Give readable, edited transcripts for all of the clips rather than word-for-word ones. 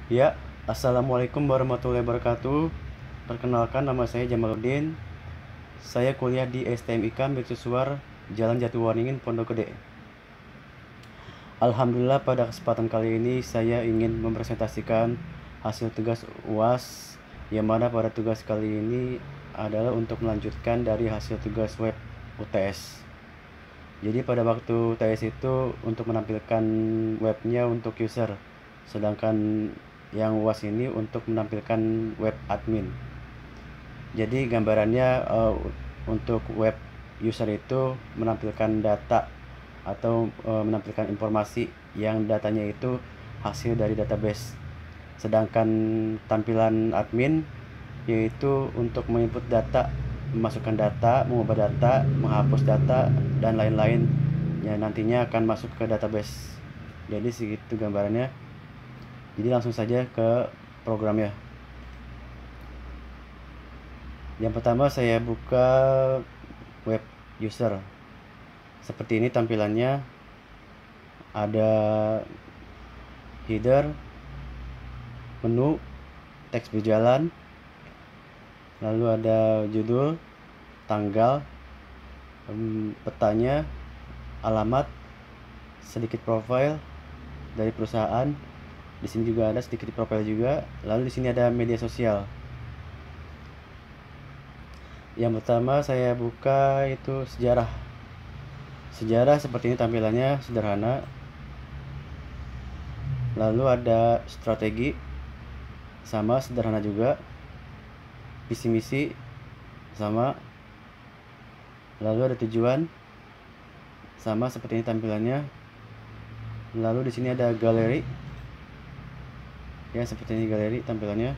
Ya, Assalamualaikum warahmatullahi wabarakatuh. Perkenalkan, nama saya Jamaluddin. Saya kuliah di STMIK Mercusuar, Jalan Jatiwaringin, Pondok Gede. Alhamdulillah, pada kesempatan kali ini saya ingin mempresentasikan hasil tugas UAS, yang mana pada tugas kali ini adalah untuk melanjutkan dari hasil tugas web UTS. Jadi pada waktu UTS itu untuk menampilkan webnya untuk user, sedangkan yang UAS ini untuk menampilkan web admin. Jadi gambarannya, untuk web user itu menampilkan data atau menampilkan informasi yang datanya itu hasil dari database. Sedangkan tampilan admin yaitu untuk menginput data, memasukkan data, mengubah data, menghapus data, dan lain-lain yang nantinya akan masuk ke database. Jadi segitu gambarannya. Jadi langsung saja ke programnya. Yang pertama saya buka web user. Seperti ini tampilannya. Ada header, menu, teks berjalan, lalu ada judul, tanggal, petanya, alamat, sedikit profil dari perusahaan. Di sini juga ada sedikit profil juga. Lalu di sini ada media sosial. Yang pertama saya buka itu sejarah. Sejarah seperti ini tampilannya, sederhana. Lalu ada strategi, sama sederhana juga. Visi misi sama. Lalu ada tujuan, sama seperti ini tampilannya. Lalu di sini ada galeri. Ya, seperti ini galeri tampilannya.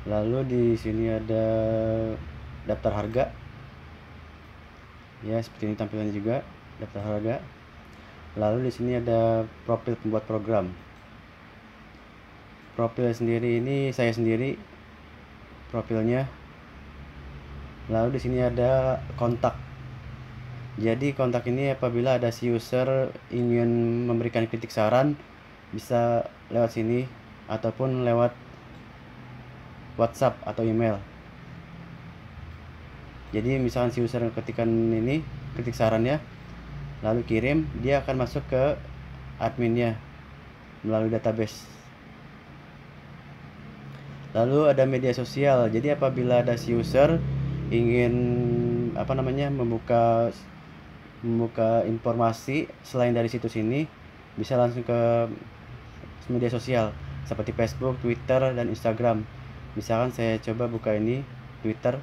Lalu di sini ada daftar harga. Ya, seperti ini tampilannya juga, daftar harga. Lalu di sini ada profil pembuat program. Profil sendiri ini saya sendiri profilnya. Lalu di sini ada kontak. Jadi kontak ini apabila ada si user ingin memberikan kritik saran, bisa lewat sini ataupun lewat WhatsApp atau email. Jadi misalkan si user ketikkan ini kritik sarannya, lalu kirim, dia akan masuk ke adminnya melalui database. Lalu ada media sosial. Jadi apabila ada si user ingin membuka informasi selain dari situs ini, bisa langsung ke media sosial seperti Facebook, Twitter, dan Instagram. Misalkan saya coba buka ini Twitter.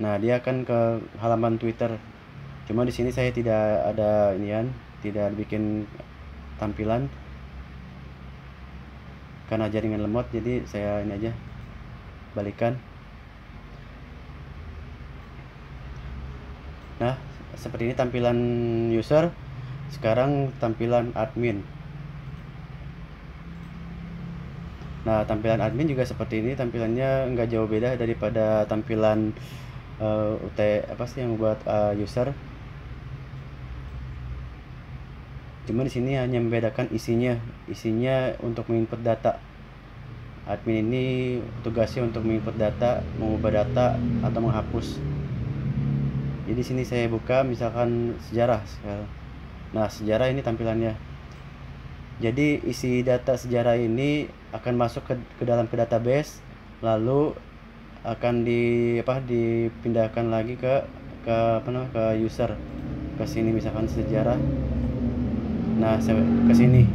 Nah, dia akan ke halaman Twitter. Cuma di sini saya tidak ada tidak bikin tampilan karena jaringan lemot, jadi saya ini aja balikan. Nah, seperti ini tampilan user. Sekarang tampilan admin. Nah, tampilan admin juga seperti ini, tampilannya nggak jauh beda daripada tampilan yang buat user. Cuma di sini hanya membedakan isinya untuk menginput data. Admin ini tugasnya untuk menginput data, mengubah data, atau menghapus. Jadi sini saya buka misalkan sejarah sekarang. Nah, sejarah ini tampilannya. Jadi isi data sejarah ini akan masuk ke dalam database, lalu akan dipindahkan lagi ke user, ke sini misalkan sejarah. Nah, saya ke sini.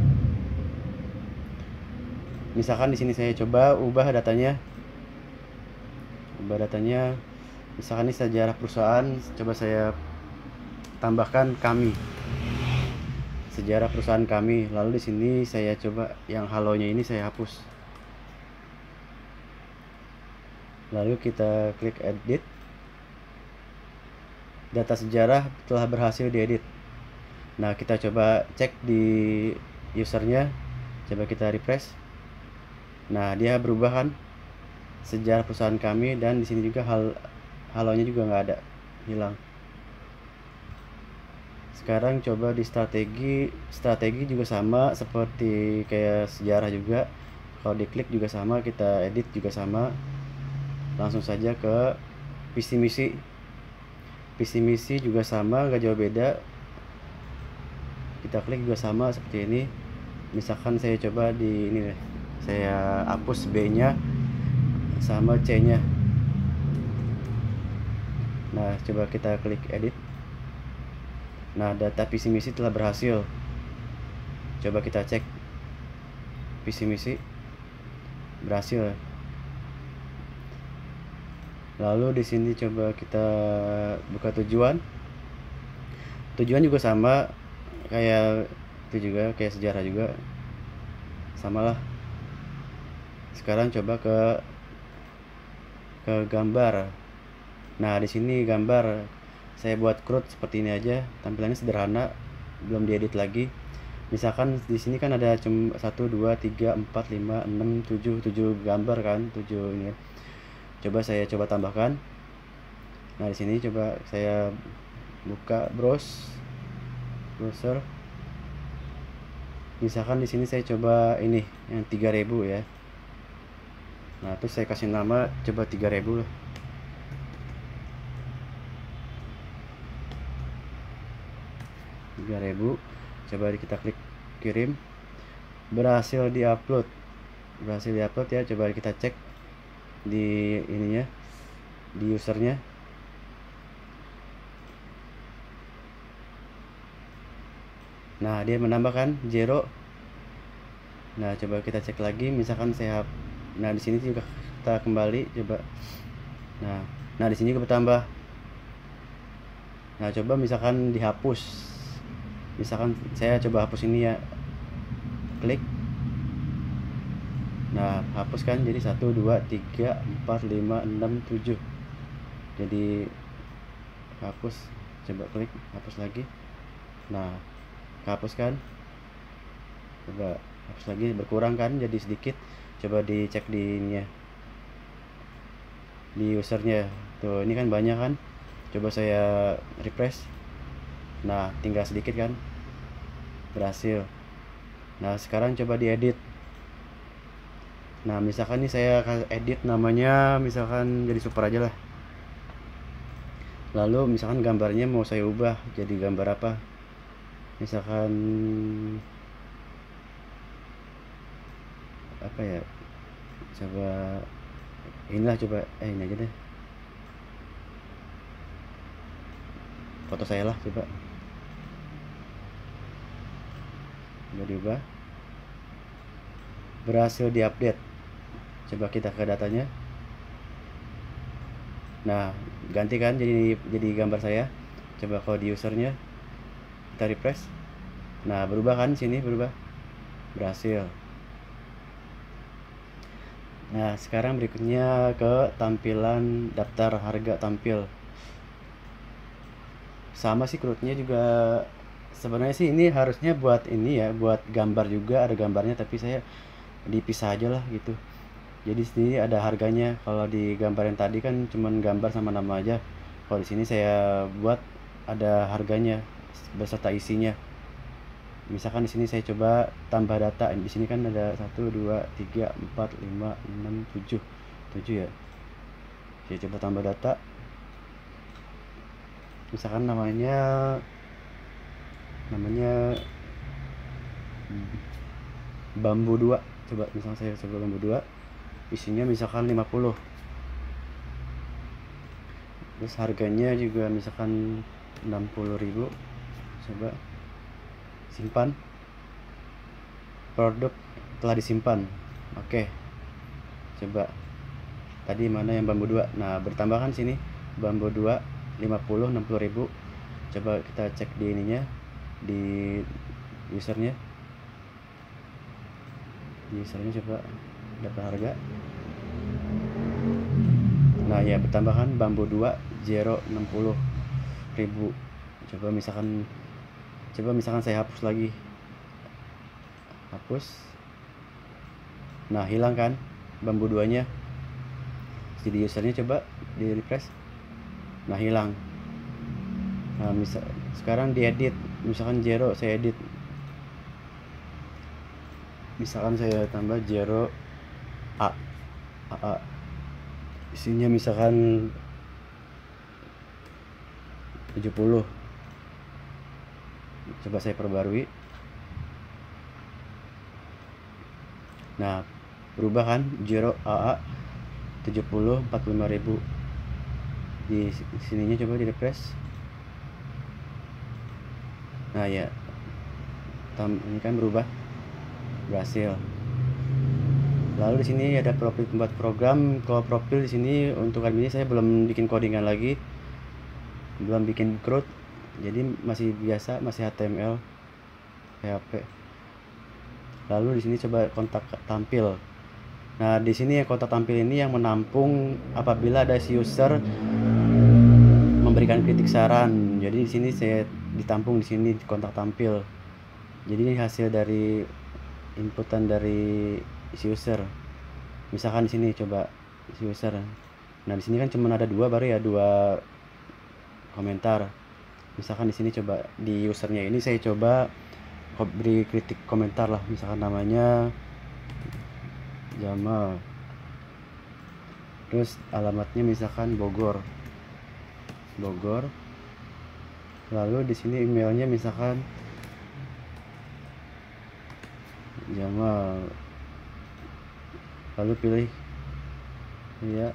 Misalkan di sini saya coba ubah datanya. Misalkan ini sejarah perusahaan, coba saya tambahkan kami. Sejarah perusahaan kami. Lalu di sini saya coba yang halonya ini saya hapus. Lalu kita klik edit. Data sejarah telah berhasil diedit. Nah, kita coba cek di usernya. Coba kita refresh. Nah, dia berubah kan, sejarah perusahaan kami, dan di sini juga halonya juga nggak ada, hilang. Sekarang coba di strategi juga sama seperti kayak sejarah juga. Kalau diklik juga sama, kita edit juga sama. Langsung saja ke visi misi juga sama, gak jauh beda. Kita klik juga sama seperti ini. Misalkan saya coba di ini deh, saya hapus B nya sama C nya. Nah, coba kita klik edit. Nah, data visi misi telah berhasil. Coba kita cek visi misi berhasil. Lalu di sini coba kita buka tujuan. Tujuan juga sama kayak itu juga, kayak sejarah juga. Samalah. Sekarang coba ke gambar. Nah, di sini gambar saya buat crud seperti ini aja, tampilannya sederhana, belum diedit lagi. Misalkan di sini kan ada cuma 1 2 3 4 5 6 7 gambar kan, 7 ini. Coba saya tambahkan. Nah, di sini coba saya buka browser. Misalkan di sini saya coba ini yang 3000 ya. Nah, terus saya kasih nama coba 3000 lah. Coba kita klik kirim. Berhasil diupload ya. Coba kita cek di ininya, di usernya. Nah, dia menambahkan 0. Nah, coba kita cek lagi. Misalkan saya, nah di sini juga kita kembali coba. Nah di sini juga bertambah. Nah, coba misalkan dihapus. Misalkan saya coba hapus ini ya. Klik. Nah, hapus kan jadi 1 2 3 4 5 6 7. Jadi hapus. Coba klik, hapus lagi. Nah, hapus kan. Coba hapus lagi, berkurang kan jadi sedikit. Coba dicek di ininya, di usernya. Tuh, ini kan banyak kan. Coba saya refresh. Nah, tinggal sedikit kan. Berhasil. Nah, sekarang coba diedit. Nah, misalkan nih saya akan edit namanya, misalkan jadi super aja lah. Lalu misalkan gambarnya mau saya ubah jadi gambar apa. Misalkan apa ya, coba inilah, coba ini aja deh, foto saya lah. Coba diubah, berhasil diupdate. Coba kita ke datanya. Nah, ganti kan jadi gambar saya. Coba kalau di usernya kita refresh. Nah, berubah kan, sini berubah, berhasil. Nah, sekarang berikutnya ke tampilan daftar harga tampil. Sama sih crudnya juga. Sebenarnya sih ini harusnya buat ini ya, buat gambar juga, ada gambarnya, tapi saya dipisah aja lah gitu. Jadi sini ada harganya. Kalau di gambar yang tadi kan cuman gambar sama nama aja. Kalau di sini saya buat ada harganya beserta isinya. Misalkan di sini saya coba tambah data. Di sini kan ada 1 2 3 4 5 6 7 ya. Saya coba tambah data. Misalkan namanya bambu 2. Coba misalkan saya coba bambu 2. Isinya misalkan 50. Terus harganya juga misalkan 60.000. Coba simpan. Produk telah disimpan. Oke. Coba tadi mana yang bambu 2. Nah, bertambahkan sini bambu 2 50 60.000. Coba kita cek di ininya, di usernya. Coba dapat harga. Nah, ya bertambahkan bambu 2 60.000. Coba misalkan saya hapus lagi. Hapus. Nah, hilang kan bambu 2 nya. Jadi usernya coba di refresh. Nah, hilang. Nah, sekarang diedit. misalkan zero saya edit, misalkan saya tambah zero a isinya misalkan 70. Coba saya perbarui. Nah, berubah kan, zero AA 70 45.000. Di sininya coba di refresh. Nah ya, ini kan berubah, berhasil. Lalu di sini ada profil tempat program. Kalau profil di sini untuk kali ini saya belum bikin codingan lagi, belum bikin CRUD, jadi masih biasa, masih HTML, PHP. Lalu di sini coba kontak tampil. Nah, di sini kontak tampil ini yang menampung apabila ada si user memberikan kritik saran. Jadi di sini saya ditampung di sini kontak tampil. Jadi ini hasil dari inputan dari si user. Misalkan di sini coba si user. Nah, di sini kan cuma ada dua, baru ya dua komentar. Misalkan di sini coba di usernya ini saya coba beri kritik komentar lah, misalkan namanya Jamal, terus alamatnya misalkan Bogor. Lalu di sini emailnya misalkan Jamal, lalu pilih ya.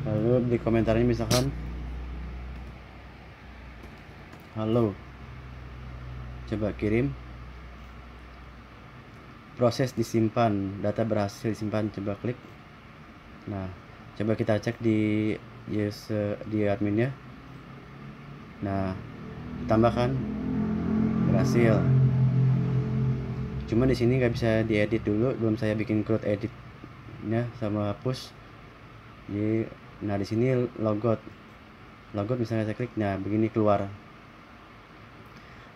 Lalu di komentarnya misalkan halo, coba kirim. Proses disimpan, data berhasil disimpan, coba klik. Nah, coba kita cek di adminnya. Nah, tambahkan berhasil. Cuma di sini nggak bisa diedit dulu, belum saya bikin CRUD editnya sama hapus. Jadi, nah di sini logout misalnya saya klik, nah begini keluar.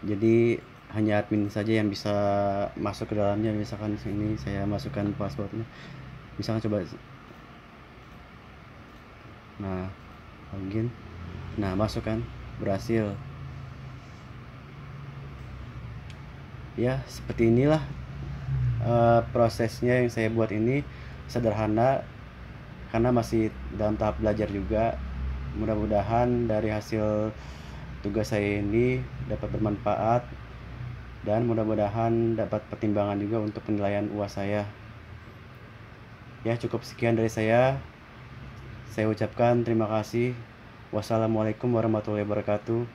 Jadi hanya admin saja yang bisa masuk ke dalamnya. Misalkan sini saya masukkan passwordnya, misalkan coba, nah login, nah masukkan, berhasil. Ya seperti inilah prosesnya yang saya buat ini, sederhana karena masih dalam tahap belajar juga. Mudah-mudahan dari hasil tugas saya ini dapat bermanfaat, dan mudah-mudahan dapat pertimbangan juga untuk penilaian UAS saya. Ya, cukup sekian dari saya. Saya ucapkan terima kasih. Wassalamualaikum warahmatullahi wabarakatuh.